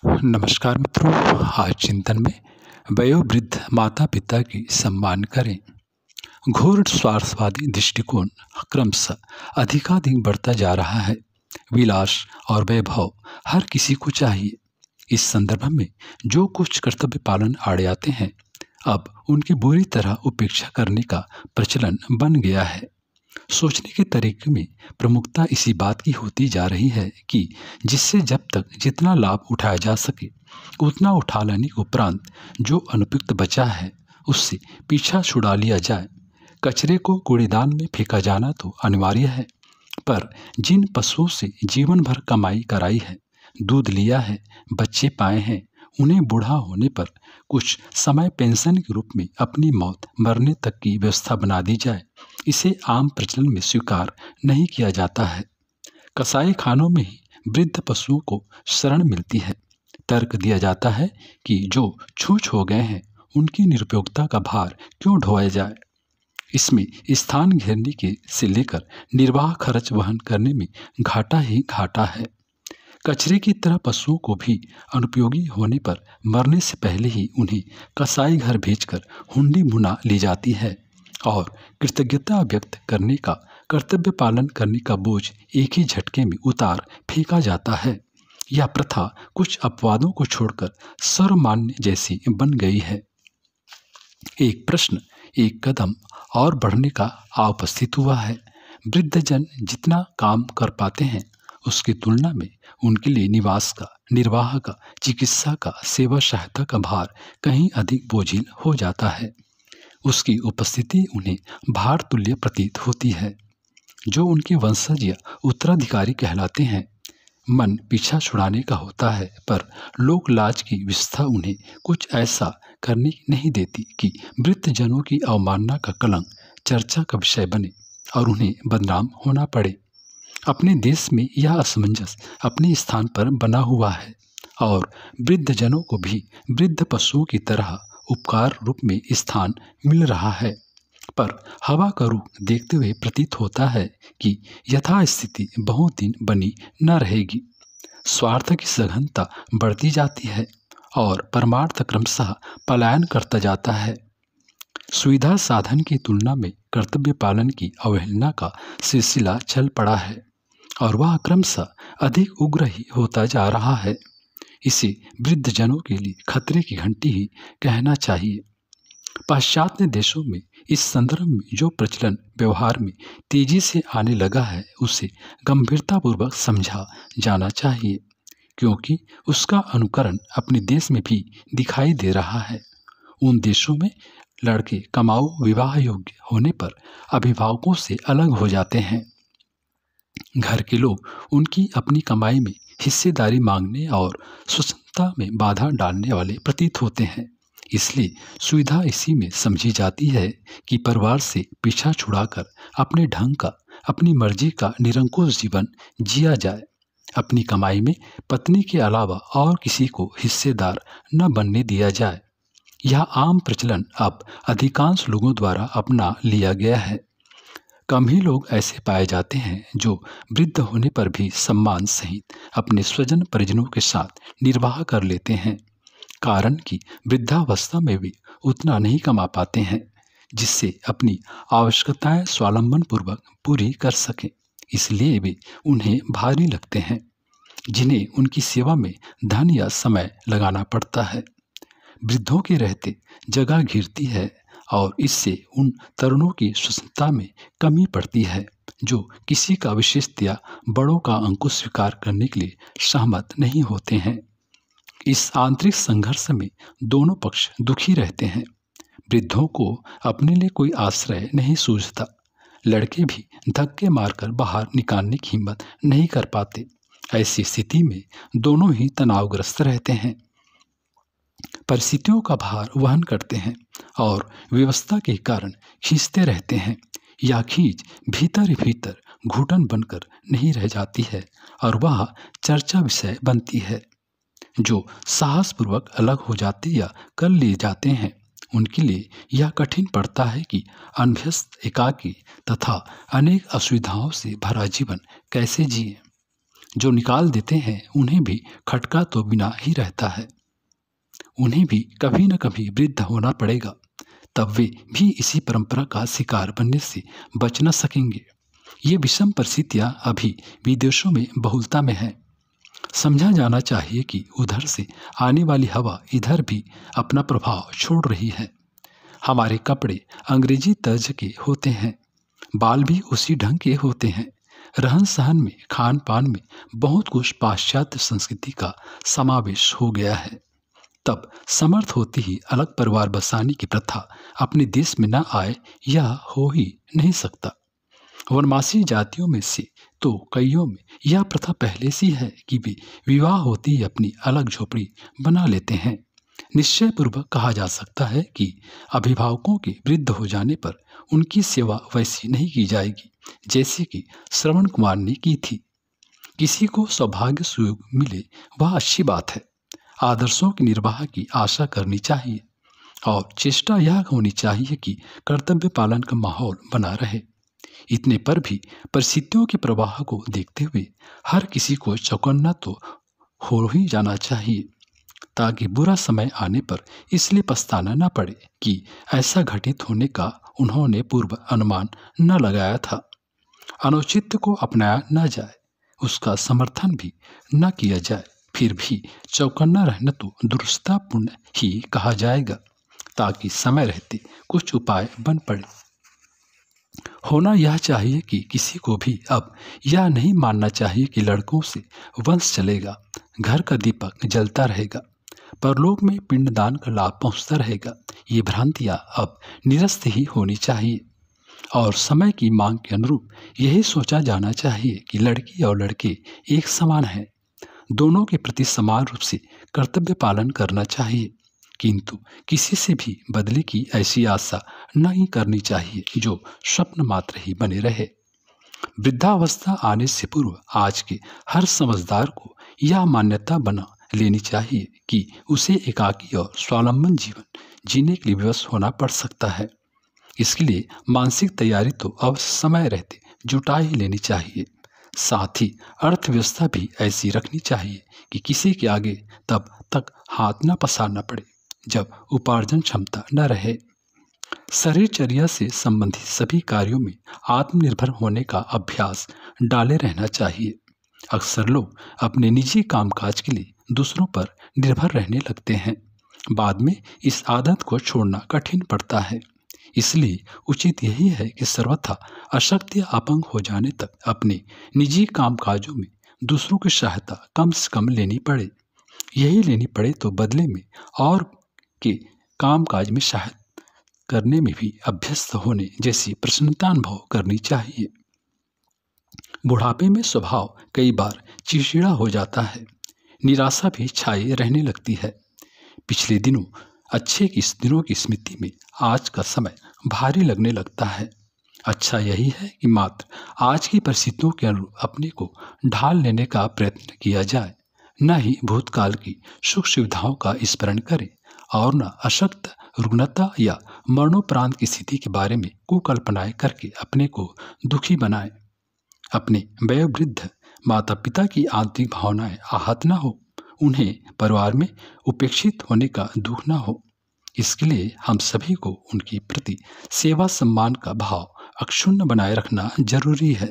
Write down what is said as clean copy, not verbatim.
नमस्कार मित्रों। आज चिंतन में वयोवृद्ध माता पिता की सम्मान करें। घोर स्वार्थवादी दृष्टिकोण क्रमशः अधिकाधिक बढ़ता जा रहा है। विलास और वैभव हर किसी को चाहिए। इस संदर्भ में जो कुछ कर्तव्य पालन आड़े आते हैं, अब उनकी बुरी तरह उपेक्षा करने का प्रचलन बन गया है। सोचने के तरीके में प्रमुखता इसी बात की होती जा रही है कि जिससे जब तक जितना लाभ उठाया जा सके उतना उठा लेने के उपरांत जो अनुपयुक्त बचा है उससे पीछा छुड़ा लिया जाए। कचरे को कूड़ेदान में फेंका जाना तो अनिवार्य है, पर जिन पशुओं से जीवन भर कमाई कराई है, दूध लिया है, बच्चे पाए हैं, उन्हें बूढ़ा होने पर कुछ समय पेंशन के रूप में अपनी मौत मरने तक की व्यवस्था बना दी जाए, इसे आम प्रचलन में स्वीकार नहीं किया जाता है। कसाई खानों में ही वृद्ध पशुओं को शरण मिलती है। तर्क दिया जाता है कि जो छूछ हो गए हैं उनकी निरुपयोगिता का भार क्यों ढोया जाए। इसमें स्थान घेरने के से लेकर निर्वाह खर्च वहन करने में घाटा ही घाटा है। कचरे की तरह पशुओं को भी अनुपयोगी होने पर मरने से पहले ही उन्हें कसाई घर भेजकर हुंडी भुना ली जाती है और कृतज्ञता व्यक्त करने का, कर्तव्य पालन करने का बोझ एक ही झटके में उतार फेंका जाता है। यह प्रथा कुछ अपवादों को छोड़कर सर्वमान्य जैसी बन गई है। एक प्रश्न, एक कदम और बढ़ने का उपस्थित हुआ है। वृद्धजन जितना काम कर पाते हैं उसकी तुलना में उनके लिए निवास का, निर्वाह का, चिकित्सा का, सेवा सहायता का भार कहीं अधिक बोझिल हो जाता है। उसकी उपस्थिति उन्हें भार तुल्य प्रतीत होती है। जो उनके वंशज या उत्तराधिकारी कहलाते हैं, मन पीछा छुड़ाने का होता है, पर लोक लाज की व्यवस्था उन्हें कुछ ऐसा करने नहीं देती कि वृद्धजनों की अवमानना का कलंक चर्चा का विषय बने और उन्हें बदनाम होना पड़े। अपने देश में यह असमंजस अपने स्थान पर बना हुआ है और वृद्धजनों को भी वृद्ध पशुओं की तरह उपकार रूप में स्थान मिल रहा है, पर हवा का रुख देखते हुए प्रतीत होता है कि यथास्थिति बहुत दिन बनी न रहेगी। स्वार्थ की सघनता बढ़ती जाती है और परमार्थ क्रमशः पलायन करता जाता है। सुविधा साधन की तुलना में कर्तव्य पालन की अवहेलना का सिलसिला चल पड़ा है और वह क्रमशः अधिक उग्र ही होता जा रहा है। इसे वृद्धजनों के लिए खतरे की घंटी ही कहना चाहिए। पाश्चात्य देशों में इस संदर्भ में जो प्रचलन व्यवहार में तेजी से आने लगा है उसे गंभीरतापूर्वक समझा जाना चाहिए, क्योंकि उसका अनुकरण अपने देश में भी दिखाई दे रहा है। उन देशों में लड़के कमाऊ विवाह योग्य होने पर अभिभावकों से अलग हो जाते हैं। घर के लोग उनकी अपनी कमाई में हिस्सेदारी मांगने और स्वतंत्रता में बाधा डालने वाले प्रतीत होते हैं। इसलिए सुविधा इसी में समझी जाती है कि परिवार से पीछा छुड़ाकर अपने ढंग का, अपनी मर्जी का निरंकुश जीवन जिया जाए। अपनी कमाई में पत्नी के अलावा और किसी को हिस्सेदार न बनने दिया जाए। यह आम प्रचलन अब अधिकांश लोगों द्वारा अपना लिया गया है। कम ही लोग ऐसे पाए जाते हैं जो वृद्ध होने पर भी सम्मान सहित अपने स्वजन परिजनों के साथ निर्वाह कर लेते हैं। कारण कि वृद्धावस्था में भी उतना नहीं कमा पाते हैं जिससे अपनी आवश्यकताएं स्वावलंबन पूर्वक पूरी कर सकें। इसलिए वे उन्हें भारी लगते हैं, जिन्हें उनकी सेवा में धन या समय लगाना पड़ता है। वृद्धों के रहते जगह घिरती है और इससे उन तरुणों की स्वतंत्रता में कमी पड़ती है जो किसी का विशेषतया बड़ों का अंकुश स्वीकार करने के लिए सहमत नहीं होते हैं। इस आंतरिक संघर्ष में दोनों पक्ष दुखी रहते हैं। वृद्धों को अपने लिए कोई आश्रय नहीं सूझता। लड़के भी धक्के मारकर बाहर निकालने की हिम्मत नहीं कर पाते। ऐसी स्थिति में दोनों ही तनावग्रस्त रहते हैं, परिस्थितियों का भार वहन करते हैं और व्यवस्था के कारण खींचते रहते हैं। यह खींच भीतर ही भीतर घुटन बनकर नहीं रह जाती है और वह चर्चा विषय बनती है। जो साहसपूर्वक अलग हो जाते या कर लिए जाते हैं उनके लिए यह कठिन पड़ता है कि अनभ्यस्त, एकाकी तथा अनेक असुविधाओं से भरा जीवन कैसे जिए। जो निकाल देते हैं उन्हें भी खटका तो बिना ही रहता है। उन्हें भी कभी न कभी वृद्ध होना पड़ेगा, तब वे भी इसी परंपरा का शिकार बनने से बच न सकेंगे। ये विषम परिस्थितियां अभी विदेशों में बहुलता में है। समझा जाना चाहिए कि उधर से आने वाली हवा इधर भी अपना प्रभाव छोड़ रही है। हमारे कपड़े अंग्रेजी तर्ज के होते हैं, बाल भी उसी ढंग के होते हैं, रहन सहन में, खान पान में बहुत कुछ पाश्चात्य संस्कृति का समावेश हो गया है। तब समर्थ होती ही अलग परिवार बसाने की प्रथा अपने देश में न आए, यह हो ही नहीं सकता। वनवासी जातियों में से तो कईयों में यह प्रथा पहले से है कि वे विवाह होते ही अपनी अलग झोपड़ी बना लेते हैं। निश्चय पूर्वक कहा जा सकता है कि अभिभावकों के वृद्ध हो जाने पर उनकी सेवा वैसी नहीं की जाएगी जैसे कि श्रवण कुमार ने की थी। किसी को सौभाग्य सुयोग मिले वह अच्छी बात है। आदर्शों के निर्वाह की आशा करनी चाहिए और चेष्टा यह होनी चाहिए कि कर्तव्य पालन का माहौल बना रहे। इतने पर भी परिस्थितियों के प्रवाह को देखते हुए हर किसी को चौकन्ना तो हो ही जाना चाहिए, ताकि बुरा समय आने पर इसलिए पछताना न पड़े कि ऐसा घटित होने का उन्होंने पूर्व अनुमान न लगाया था। अनुचित को अपनाया न जाए, उसका समर्थन भी न किया जाए, फिर भी चौकन्ना रहना तो दुरुस्तापूर्ण ही कहा जाएगा, ताकि समय रहते कुछ उपाय बन पड़े। होना यह चाहिए कि किसी को भी अब यह नहीं मानना चाहिए कि लड़कों से वंश चलेगा, घर का दीपक जलता रहेगा, परलोक में पिंडदान का लाभ पहुंचता रहेगा। ये भ्रांतियां अब निरस्त ही होनी चाहिए और समय की मांग के अनुरूप यही सोचा जाना चाहिए कि लड़की और लड़के एक समान हैं, दोनों के प्रति समान रूप से कर्तव्य पालन करना चाहिए, किंतु किसी से भी बदले की ऐसी आशा नहीं करनी चाहिए जो स्वप्न मात्र ही बने रहे। वृद्धावस्था आने से पूर्व आज के हर समझदार को यह मान्यता बना लेनी चाहिए कि उसे एकाकी और स्वावलंबन जीवन जीने के लिए विवश होना पड़ सकता है। इसके लिए मानसिक तैयारी तो अवश्य समय रहते जुटा ही लेनी चाहिए। साथ ही अर्थव्यवस्था भी ऐसी रखनी चाहिए कि किसी के आगे तब तक हाथ न पसारना पड़े जब उपार्जन क्षमता न रहे। शरीरचर्या से संबंधित सभी कार्यों में आत्मनिर्भर होने का अभ्यास डाले रहना चाहिए। अक्सर लोग अपने निजी कामकाज के लिए दूसरों पर निर्भर रहने लगते हैं, बाद में इस आदत को छोड़ना कठिन पड़ता है। इसलिए उचित यही है कि सर्वथा अशक्त या अपंग हो जाने तक अपने निजी कामकाजों में दूसरों की सहायता कम से कम लेनी पड़े। यही लेनी पड़े तो बदले में और के कामकाज में सहायता करने में भी अभ्यस्त होने जैसी प्रसन्नता अनुभव करनी चाहिए। बुढ़ापे में स्वभाव कई बार चिड़चिड़ा हो जाता है, निराशा भी छाई रहने लगती है। पिछले दिनों दिनों की स्मृति में आज का समय भारी लगने लगता है। अच्छा यही है कि मात्र आज की परिस्थितियों के अनुरूप अपने को ढाल लेने का प्रयत्न किया जाए, न ही भूतकाल की सुख सुविधाओं का स्मरण करें और न अशक्त रुग्णता या मरणोपरांत की स्थिति के बारे में कुकल्पनाएं करके अपने को दुखी बनाएं। अपने वयोवृद्ध माता पिता की आंतरिक भावनाएं आहत न हो, उन्हें परिवार में उपेक्षित होने का दुख न हो। इसके लिए हम सभी को उनके प्रति सेवा सम्मान का भाव अक्षुण्ण बनाए रखना जरूरी है।